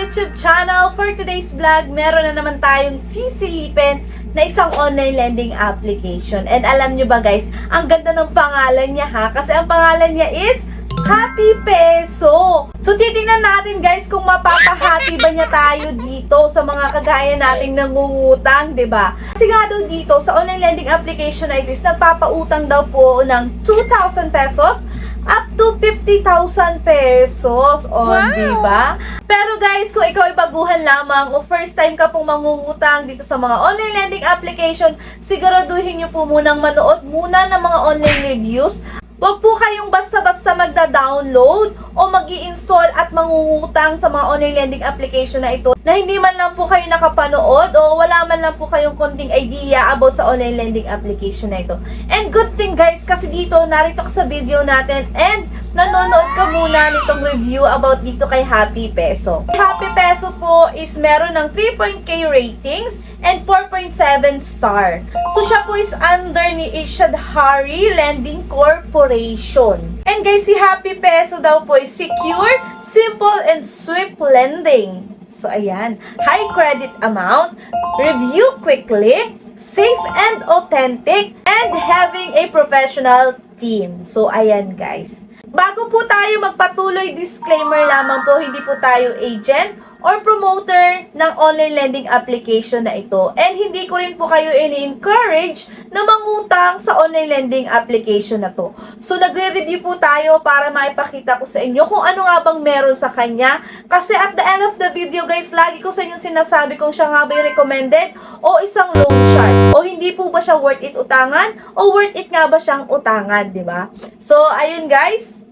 YouTube channel. For today's vlog, meron na naman tayong sisilipin na isang online lending application. And alam nyo ba guys, ang ganda ng pangalan niya ha, kasi ang pangalan niya is Happy Peso. So titingnan natin guys kung mapapa-happy ba niya tayo dito sa mga kagaya nating nangungutang, 'di ba? Kasi nga daw dito sa online lending application na ito is nagpapautang daw po ng 2,000 pesos up to 50,000 pesos. O, wow! Diba? Pero guys, kung ikaw ay baguhan lamang o first time ka pong mangungutang dito sa mga online lending application, siguraduhin nyo po munang manood muna ng mga online reviews. Huwag po kayong basta-basta magda-download o mag-i-install at mangungutang sa mga online lending application na ito na hindi man lang po kayo nakapanood o wala man lang po kayong konting idea about sa online lending application na ito. And good thing guys, kasi dito narito ka sa video natin and nanonood ka muna nitong review about dito kay Happy Peso. Happy Peso po is meron ng 3.k ratings and 4.7 star. So siya po is under ni Ishadhari Lending Corporation. And guys, si Happy Peso daw po is secure, simple, and swift lending. So ayan, high credit amount, review quickly, safe and authentic, and having a professional team. So ayan guys. Bago po tayo magpatuloy, disclaimer lamang po, hindi po tayo agent or promoter ng online lending application na ito. And hindi ko rin po kayo ini-encourage na mangutang sa online lending application na to. So nagre-review po tayo para maipakita ko sa inyo kung ano nga bang meron sa kanya. Kasi at the end of the video guys, lagi ko sa inyo sinasabi kung siya nga ba yung recommended o isang loan shark. O hindi po ba siya worth it utangan o worth it nga ba siyang utangan, di ba? So ayun guys.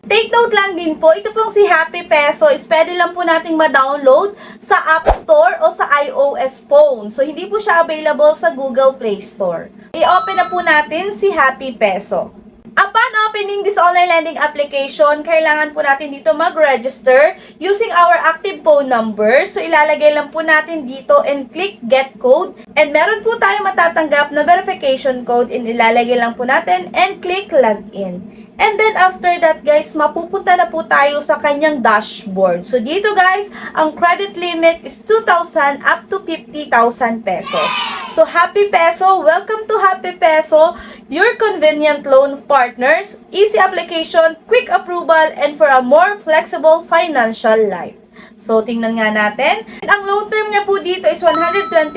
Take note lang din po, ito pong si Happy Peso is pwede lang po nating ma-download sa App Store o sa iOS phone. So, hindi po siya available sa Google Play Store. I-open na po natin si Happy Peso. Upon opening this online lending application, kailangan po natin dito mag-register using our active phone number. So, ilalagay lang po natin dito and click Get Code. And meron po tayo matatanggap na verification code and ilalagay lang po natin and click Login. And then after that guys, mapupunta na po tayo sa kanyang dashboard. So dito guys, ang credit limit is 2,000 up to 50,000 pesos. So Happy Peso, welcome to Happy Peso, your convenient loan partners, easy application, quick approval, and for a more flexible financial life. So tingnan nga natin. And ang loan term niya po dito is 121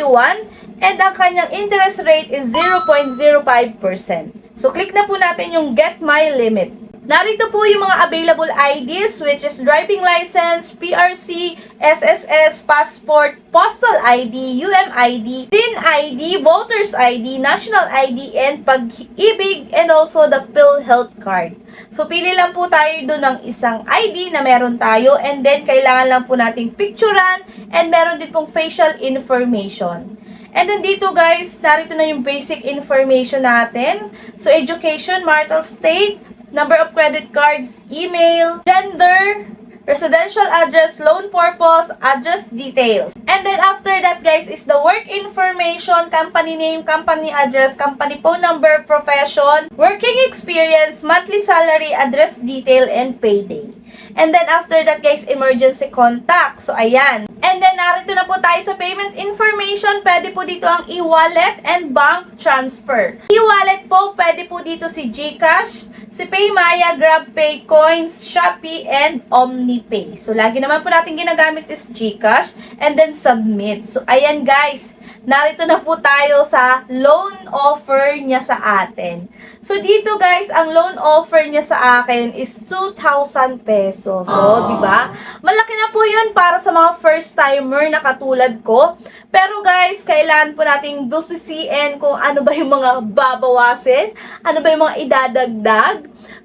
and ang kanyang interest rate is 0.05%. So, click na po natin yung Get My Limit. Narito po yung mga available IDs which is driving license, PRC, SSS, passport, postal ID, UMID, TIN ID, voter's ID, national ID, and pag-ibig, and also the PhilHealth card. So, pili lang po tayo doon ng isang ID na meron tayo and then kailangan lang po nating picturean and meron din pong facial information. And then dito guys, narito na yung basic information natin. So, education, marital state, number of credit cards, email, gender, residential address, loan purpose, address details. And then after that guys is the work information, company name, company address, company phone number, profession, working experience, monthly salary, address detail, and payday. And then after that guys, emergency contact. So ayan. And then narito na po tayo sa payment information. Pwede po dito ang e-wallet and bank transfer. E-wallet po, pwede po dito si GCash, si PayMaya, GrabPay, Coins, Shopee, and OmniPay. So lagi naman po natin ginagamit is GCash and then submit. So ayan guys. Narito na po tayo sa loan offer niya sa atin. So, dito guys, ang loan offer niya sa akin is 2,000 pesos. So, di ba? Malaki na po yun para sa mga first-timer na katulad ko. Pero guys, kailangan po nating busisiin kung ano ba yung mga babawasin, ano ba yung mga idadagdag.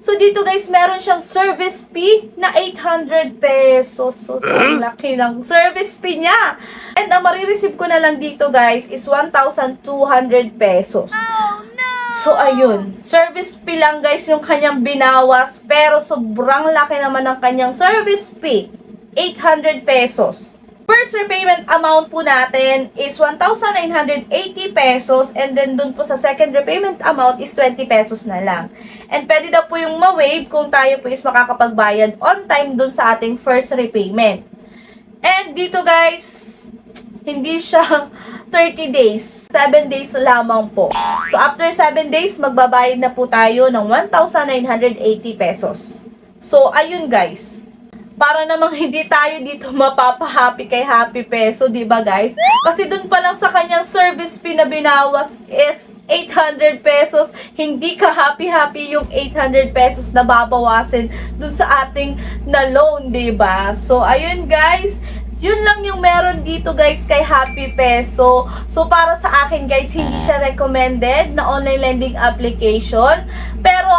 So, dito guys, meron siyang service fee na 800 pesos. So, laki ng service fee niya. And ang marireceive ko na lang dito guys is 1,200 pesos. Oh, no! So, ayun. Service fee lang guys yung kanyang binawas. Pero sobrang laki naman ng kanyang service fee. 800 pesos. First repayment amount po natin is 1,980 pesos and then dun po sa second repayment amount is 20 pesos na lang. And pwede daw po yung ma-waive kung tayo po is makakapagbayad on time dun sa ating first repayment. And dito guys, hindi siya 30 days. 7 days lamang po. So after 7 days, magbabayad na po tayo ng 1,980 pesos. So ayun guys, para namang hindi tayo dito mapapahappy kay Happy Peso, di ba guys? Kasi dun pa lang sa kanyang service fee na binawas is 800 pesos. Hindi ka happy yung 800 pesos na babawasin dun sa ating na loan, di ba? So ayun guys, yun lang yung meron dito guys kay Happy Peso. So para sa akin guys, hindi siya recommended na online lending application. Pero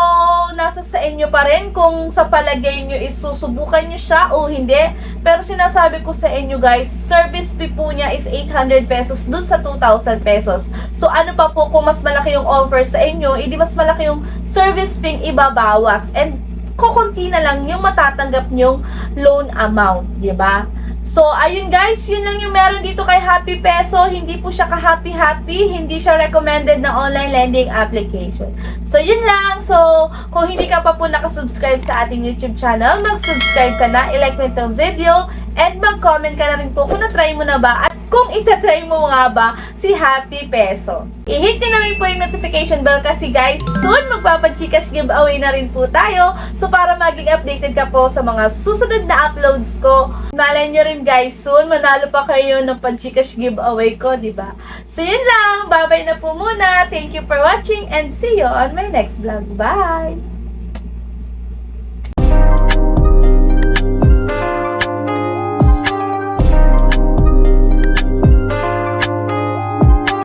nasa sa inyo pa rin kung sa palagay nyo is susubukan nyo siya o hindi. Pero sinasabi ko sa inyo guys, service fee po niya is 800 pesos dun sa 2,000 pesos. So ano pa po kung mas malaki yung offer sa inyo, hindi mas malaki yung service fee ibabawas. And kukunti na lang yung matatanggap nyong loan amount, di ba? So, ayun guys, yun lang yung meron dito kay Happy Peso. Hindi po siya ka-happy-happy. Hindi siya recommended na online lending application. So, yun lang. So, kung hindi ka pa po nakasubscribe sa ating YouTube channel, mag-subscribe ka na, i-like mo itong video, and mag-comment ka na rin po kung na-try mo na ba at kung itatry mo nga ba si Happy Peso. I-hit nyo na rin po yung notification bell kasi guys, soon magpapachikash giveaway na rin po tayo. So para maging updated ka po sa mga susunod na uploads ko. Malay nyo rin guys, soon manalo pa kayo ng pachikash giveaway ko, diba? So yun lang, bye-bye na po muna. Thank you for watching and see you on my next vlog. Bye!